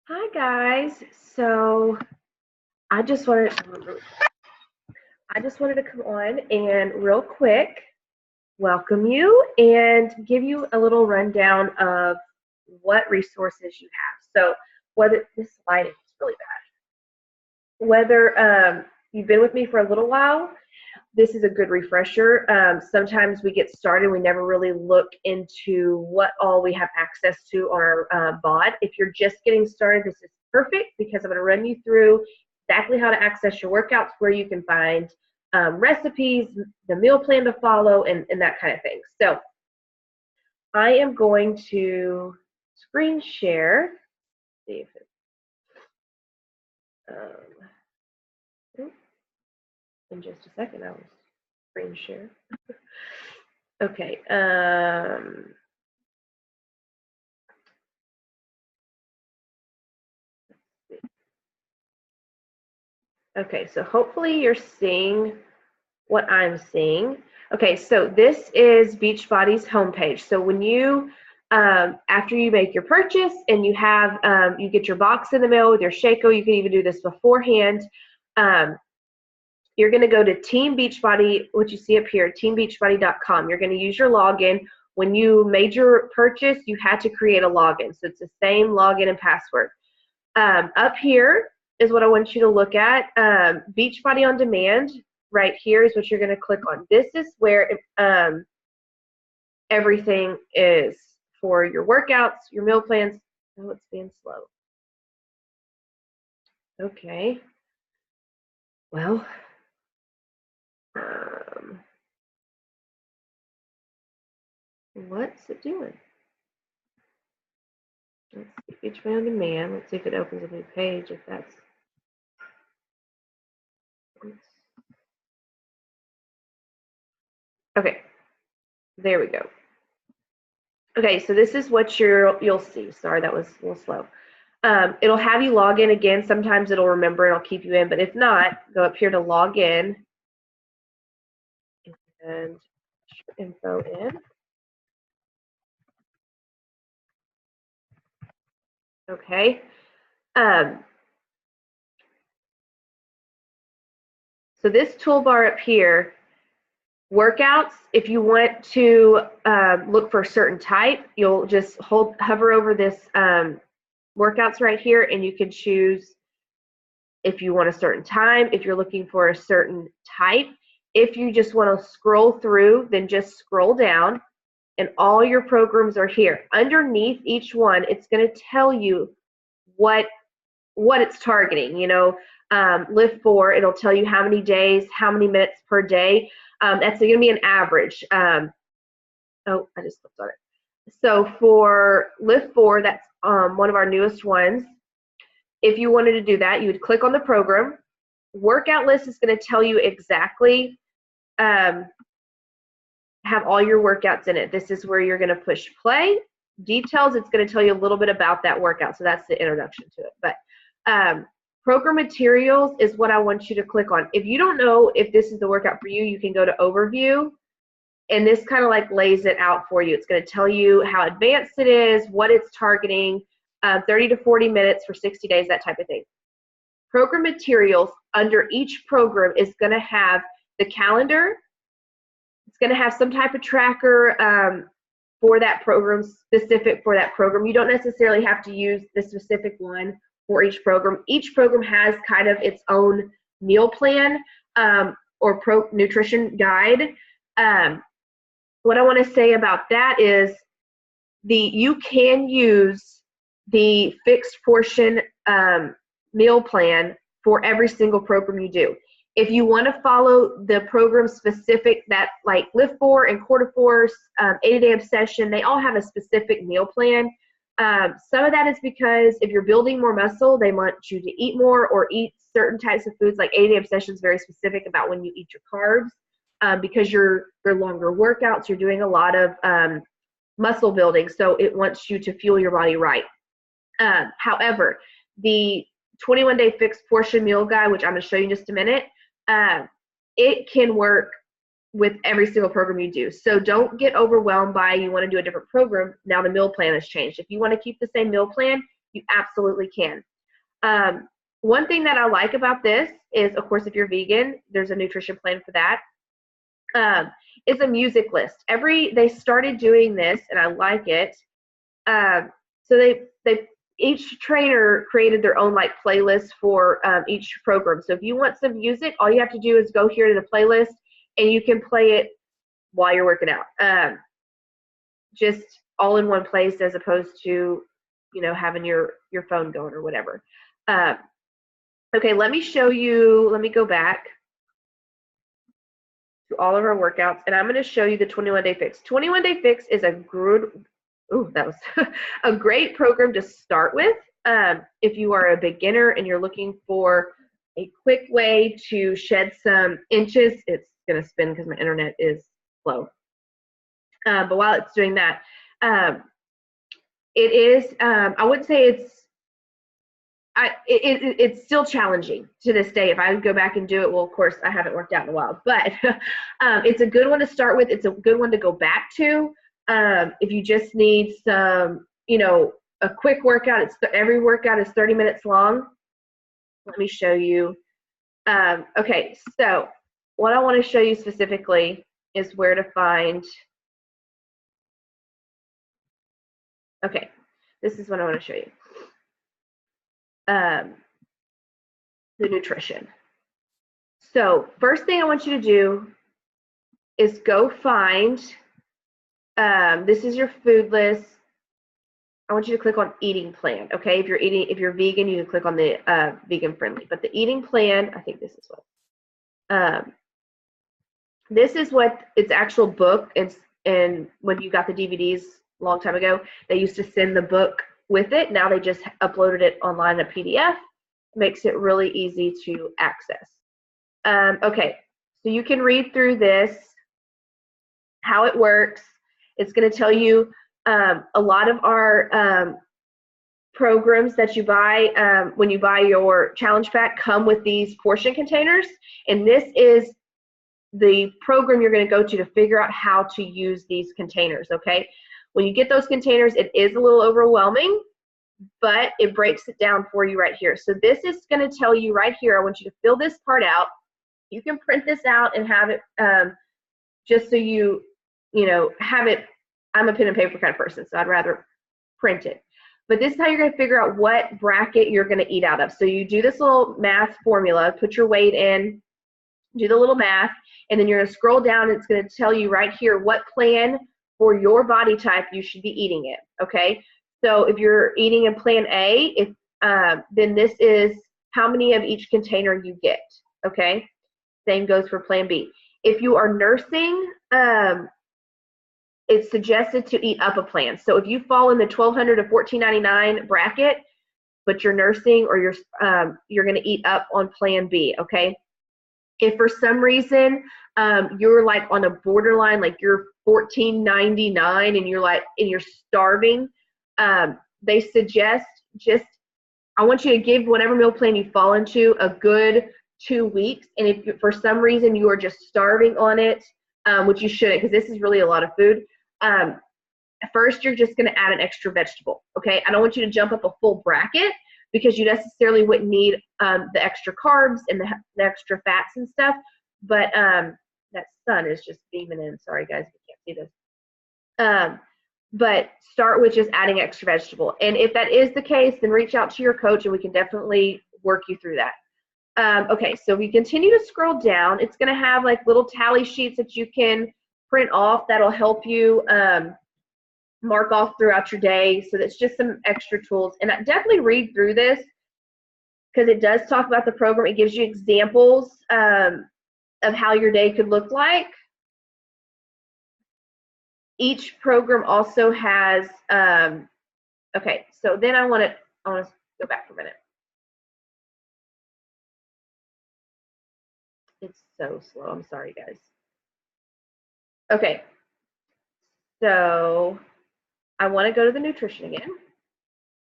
Hi guys. So I just wanted to come on and real quick welcome you and give you a little rundown of what resources you have. So whether this lighting is really bad, whether you've been with me for a little while, this is a good refresher. Sometimes we get started, we never really look into what all we have access to on our BOD. If you're just getting started, this is perfect because I'm going to run you through exactly how to access your workouts, where you can find recipes, the meal plan to follow, and that kind of thing. So I am going to screen share. See if it's, in just a second, I'll screen share. Okay. Okay, so hopefully you're seeing what I'm seeing. Okay, so this is Beachbody's homepage. So when you, after you make your purchase and you have, you get your box in the mail with your Shaco, you can even do this beforehand. You're gonna go to Team Beachbody, what you see up here, teambeachbody.com. You're gonna use your login. When you made your purchase, you had to create a login. So it's the same login and password. Up here is what I want you to look at. Beachbody on Demand, right here is what you're going to click on. This is where everything is for your workouts, your meal plans. Oh, it's being slow. Okay. Well, what's it doing? Let's see, Beachbody on Demand. Let's see if it opens a new page, if that's. Okay, there we go. Okay, so this is what you'll see. Sorry, that was a little slow. It'll have you log in again. Sometimes it'll remember and it'll keep you in, but if not, go up here to log in and info in. Okay. So this toolbar up here, workouts, if you want to look for a certain type, you'll just hover over this workouts right here, and you can choose if you want a certain time, if you're looking for a certain type. If you just want to scroll through, then just scroll down, and all your programs are here. Underneath each one, it's going to tell you what it's targeting. You know, Lift 4, it'll tell you how many days, how many minutes per day. That's going to be an average. Oh, I just clicked on it. So for Lift 4, that's one of our newest ones. If you wanted to do that, you would click on the program. Workout list is going to tell you exactly, have all your workouts in it. This is where you're going to push play. Details, it's going to tell you a little bit about that workout. So that's the introduction to it. But program materials is what I want you to click on. If you don't know if this is the workout for you, you can go to overview, and this kind of like lays it out for you. It's going to tell you how advanced it is, what it's targeting, 30 to 40 minutes for 60 days, that type of thing. Program materials, under each program is going to have the calendar. It's going to have some type of tracker for that program, specific for that program. You don't necessarily have to use the specific one for each program. Each program has kind of its own meal plan or nutrition guide. What I want to say about that is you can use the fixed portion meal plan for every single program you do. If you want to follow the program specific, that like Lift 4 and Quarter Force, 80-day obsession, they all have a specific meal plan. Some of that is because if you're building more muscle, they want you to eat more or eat certain types of foods. Like 80-day obsession is very specific about when you eat your carbs because you're longer workouts, you're doing a lot of muscle building, so it wants you to fuel your body right. However, the 21-day fixed portion meal guide, which I'm going to show you in just a minute, it can work with every single program you do. So don't get overwhelmed by you want to do a different program. Now the meal plan has changed. If you want to keep the same meal plan, you absolutely can. One thing that I like about this is, of course, if you're vegan, there's a nutrition plan for that. Is a music list. They started doing this, and I like it. So they each trainer created their own like playlist for each program. So if you want some music, all you have to do is go here to the playlist, and you can play it while you're working out. Just all in one place, as opposed to, you know, having your phone going or whatever. Okay, let me show you. Let me go back to all of our workouts, and I'm going to show you the 21-day fix. 21-day fix is a good, that was a great program to start with. If you are a beginner and you're looking for a quick way to shed some inches, it's going to spin because my internet is slow. But while it's doing that, it is, I would say it's still challenging to this day. If I go back and do it, well, of course, I haven't worked out in a while, but it's a good one to start with. It's a good one to go back to. If you just need some, you know, a quick workout, every workout is 30 minutes long. Let me show you. Okay, so what I want to show you specifically is where to find. Okay, this is what I want to show you. The nutrition. So first thing I want you to do is go find, this is your food list. I want you to click on eating plan. Okay, if you're vegan, you can click on the vegan friendly, but the eating plan, I think this is what its actual book. And when you got the DVDs a long time ago, they used to send the book with it. Now they just uploaded it online in a PDF. Makes it really easy to access. Okay, so you can read through this, how it works. It's going to tell you a lot of our programs that you buy when you buy your challenge pack come with these portion containers, and this is the program you're going to go to figure out how to use these containers. Okay, when you get those containers, it is a little overwhelming, but it breaks it down for you right here. So this is going to tell you right here, I want you to fill this part out. You can print this out and have it just so you know, have it. I'm a pen and paper kind of person, so I'd rather print it. But this is how you're going to figure out what bracket you're going to eat out of. So you do this little math formula, put your weight in, do the little math, and then you're going to scroll down, and it's going to tell you right here what plan for your body type you should be eating it. Okay, so if you're eating in plan A, then this is how many of each container you get. Okay, same goes for plan B. If you are nursing, it's suggested to eat up a plan. So if you fall in the $1,200 to $1,499 bracket, but you're nursing, or you're going to eat up on plan B. Okay, if for some reason you're like on a borderline, like you're $1,499 and you're starving, they suggest I want you to give whatever meal plan you fall into a good 2 weeks. And if for some reason you are just starving on it, which you shouldn't, because this is really a lot of food, first you're just going to add an extra vegetable. Okay, I don't want you to jump up a full bracket, because you necessarily wouldn't need the extra carbs and the extra fats and stuff. But that sun is just beaming in. Sorry guys, you can't see this. But start with just adding extra vegetable. And if that is the case, then reach out to your coach and we can definitely work you through that. Okay, so we continue to scroll down. It's going to have like little tally sheets that you can print off that'll help you mark off throughout your day. So that's just some extra tools. And I definitely read through this, because it does talk about the program. It gives you examples of how your day could look like. Each program also has, okay, so then I want to go back for a minute. It's so slow. I'm sorry, guys. Okay, so I want to go to the nutrition again,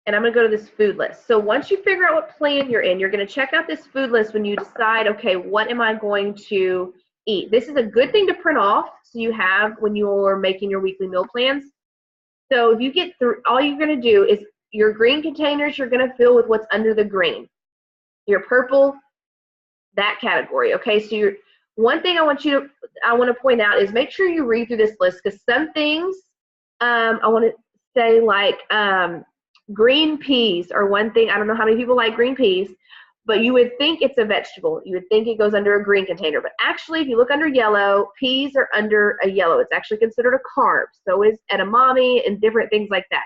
and I'm going to go to this food list. So once you figure out what plan you're in, you're going to check out this food list when you decide, okay, what am I going to eat? This is a good thing to print off so you have when you're making your weekly meal plans. So if you get through, all you're going to do is your green containers, you're going to fill with what's under the green. Your purple, that category. Okay, so one thing I want to point out is make sure you read through this list, because some things I want to say, like green peas are one thing. I don't know how many people like green peas, but you would think it's a vegetable. You would think it goes under a green container, but actually if you look under yellow, peas are under a yellow. It's actually considered a carb. So is edamame and different things like that.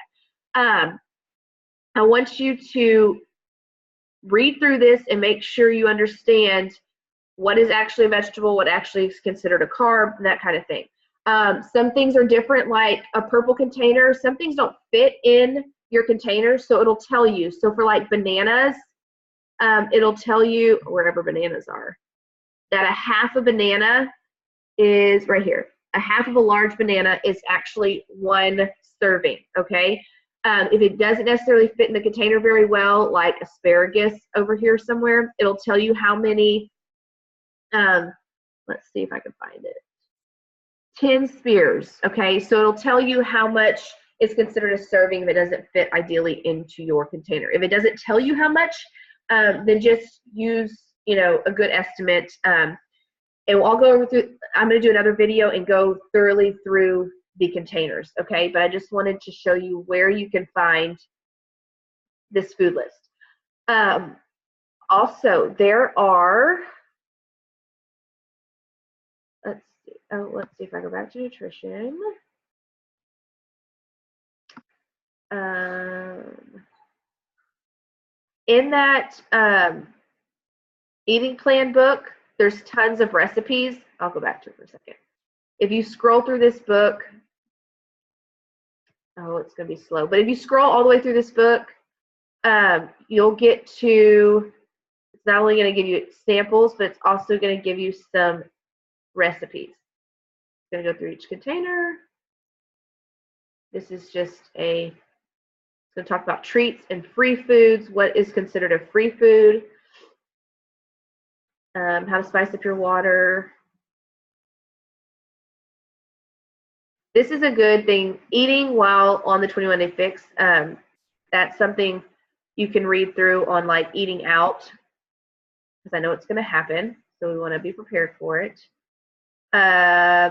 I want you to read through this and make sure you understand what is actually a vegetable, what actually is considered a carb, and that kind of thing. Some things are different, like a purple container. Some things don't fit in your container, so it'll tell you. So for like bananas, it'll tell you, wherever bananas are, that a half a banana is right here. A half of a large banana is actually 1 serving, okay? If it doesn't necessarily fit in the container very well, like asparagus over here somewhere, it'll tell you how many, let's see if I can find it, 10 spears, okay? So it'll tell you how much is considered a serving if it doesn't fit ideally into your container. If it doesn't tell you how much, then just use, a good estimate. And I'll go over through, I'm going to do another video and go thoroughly through the containers, okay? But I just wanted to show you where you can find this food list. Also, there are, let's see if I go back to nutrition. In that eating plan book, there's tons of recipes. I'll go back to it for a second. If you scroll through this book, oh, it's going to be slow. But if you scroll all the way through this book, you'll get to, it's not only going to give you samples, but it's also going to give you some recipes. It's going to go through each container. This is just it's going to talk about treats and free foods, what is considered a free food, how to spice up your water. This is a good thing, eating while on the 21-day fix. That's something you can read through on like eating out, because I know it's going to happen, so we want to be prepared for it.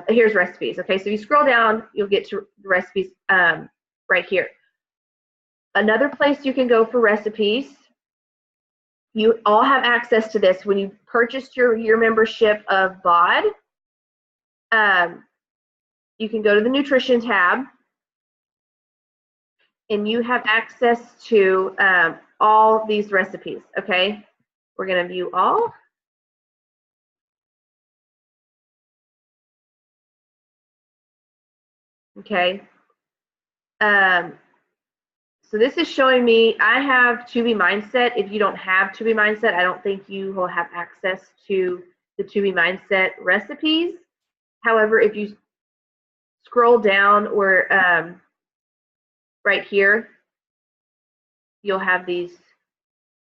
Here's recipes. Okay, so if you scroll down, you'll get to the recipes right here. Another place you can go for recipes, you all have access to this when you purchased your membership of BOD. You can go to the nutrition tab, and you have access to all these recipes, okay? We're going to view all. Okay. So this is showing me, I have To Be Mindset. If you don't have To Be Mindset, I don't think you will have access to the To Be Mindset recipes. However, if you scroll down where right here, you'll have these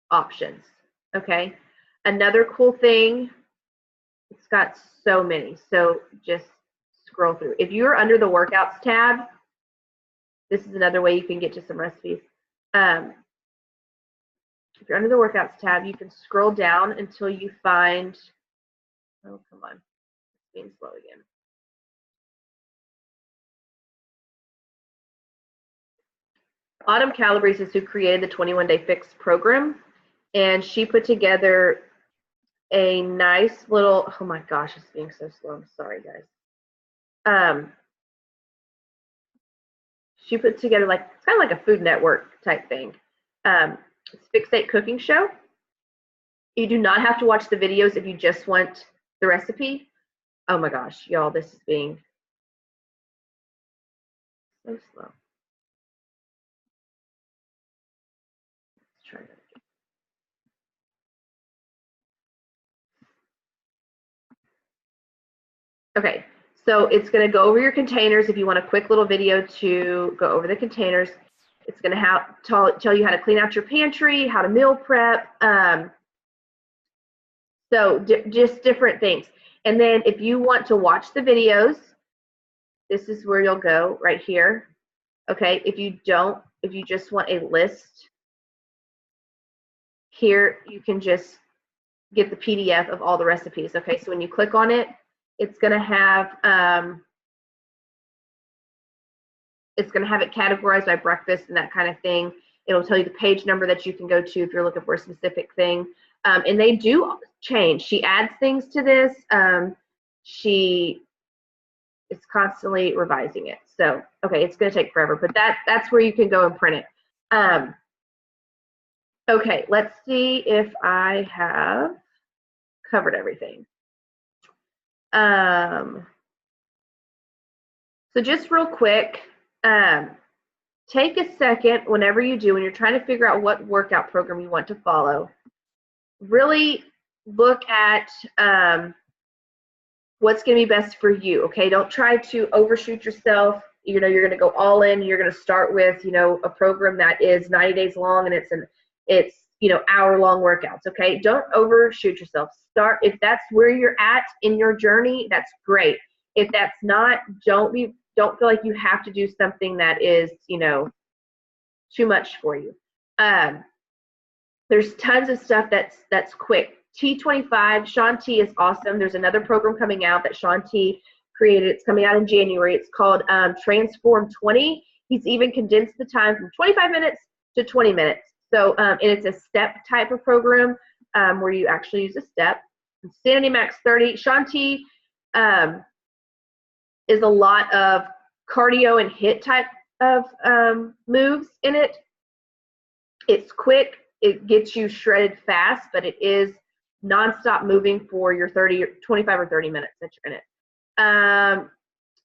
options, okay? Another cool thing, it's got so many, so just scroll through. If you're under the workouts tab, this is another way you can get to some recipes. If you're under the workouts tab, you can scroll down until you find, oh, come on, it's being slow again. Autumn Calabrese is who created the 21-Day Fix program, and she put together a nice little, oh my gosh, it's being so slow. I'm sorry, guys. She put together like, it's kind of like a Food Network type thing. It's Fixate Cooking Show. You do not have to watch the videos if you just want the recipe. Oh my gosh, y'all, this is being so slow. Let's try that again. Okay, so it's going to go over your containers. If you want a quick little video to go over the containers, it's going to tell you how to clean out your pantry, how to meal prep, so just different things. And then if you want to watch the videos, this is where you'll go right here. Okay, if you if you just want a list, here you can just get the PDF of all the recipes. Okay, so when you click on it, it's going to have it categorized by breakfast and that kind of thing. It'll tell you the page number that you can go to if you're looking for a specific thing. And they do change. She adds things to this. She is constantly revising it. So, okay, it's going to take forever, but that's where you can go and print it. Okay, let's see if I have covered everything. So just real quick, take a second whenever you do, when you're trying to figure out what workout program you want to follow, really look at what's going to be best for you, okay? Don't try to overshoot yourself. You know, you're going to go all in. You're going to start with, you know, a program that is 90 days long and it's you know, hour-long workouts, okay? Don't overshoot yourself. Start, if that's where you're at in your journey, that's great. If that's not, don't feel like you have to do something that is, you know, too much for you. There's tons of stuff that's quick. T25, Sean T is awesome. There's another program coming out that Sean T created. It's coming out in January. It's called Transform 20. He's even condensed the time from 25 minutes to 20 minutes. So, and it's a step type of program where you actually use a step. Insanity Max 30. Sean T is a lot of cardio and HIIT type of moves in it. It's quick. It gets you shredded fast, but it is nonstop moving for your 25 or 30 minutes that you're in it.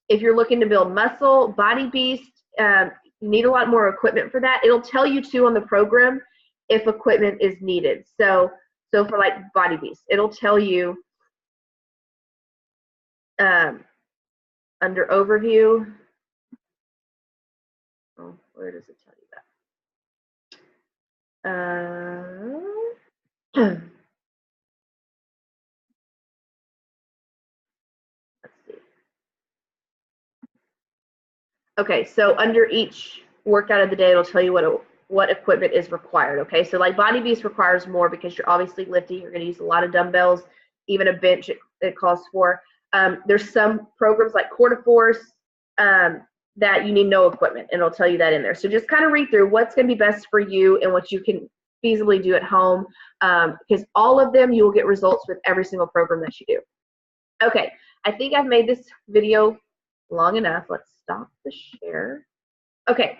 If you're looking to build muscle, Body Beast, you need a lot more equipment for that. It'll tell you too on the program if equipment is needed. So for like Body Beast, it'll tell you under overview. Oh, where does it tell you that? Let's see. Okay, so under each workout of the day, it'll tell you what equipment is required. Okay, so like Body Beast requires more because you're obviously lifting. You're going to use a lot of dumbbells, even a bench it calls for. There's some programs like Quarter Force that you need no equipment, and it'll tell you that in there. So just kind of read through what's going to be best for you and what you can feasibly do at home, because all of them you will get results with every single program that you do. Okay, I think I've made this video long enough. Let's stop the share. Okay,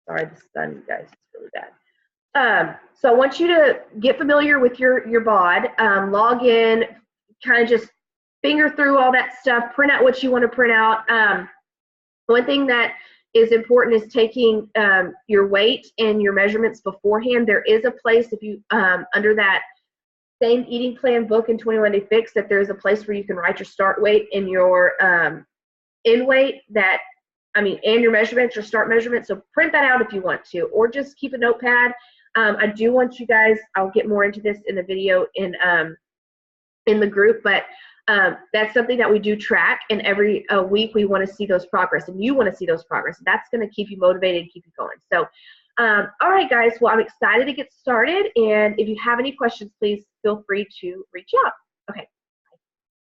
sorry, the sun, you guys, it's really bad. So I want you to get familiar with your BOD, log in, kind of just finger through all that stuff, print out what you want to print out. One thing that is important is taking your weight and your measurements beforehand. There is a place, if you under that same eating plan book in 21 Day Fix, that there's a place where you can write your start weight and your end weight, and your measurements, your start measurements. So print that out if you want to, or just keep a notepad. I do want you guys, I'll get more into this in the video in the group, but that's something that we do track, and every week we want to see those progress, and you want to see those progress. That's going to keep you motivated and keep you going. So, all right, guys, well, I'm excited to get started, and if you have any questions, please feel free to reach out.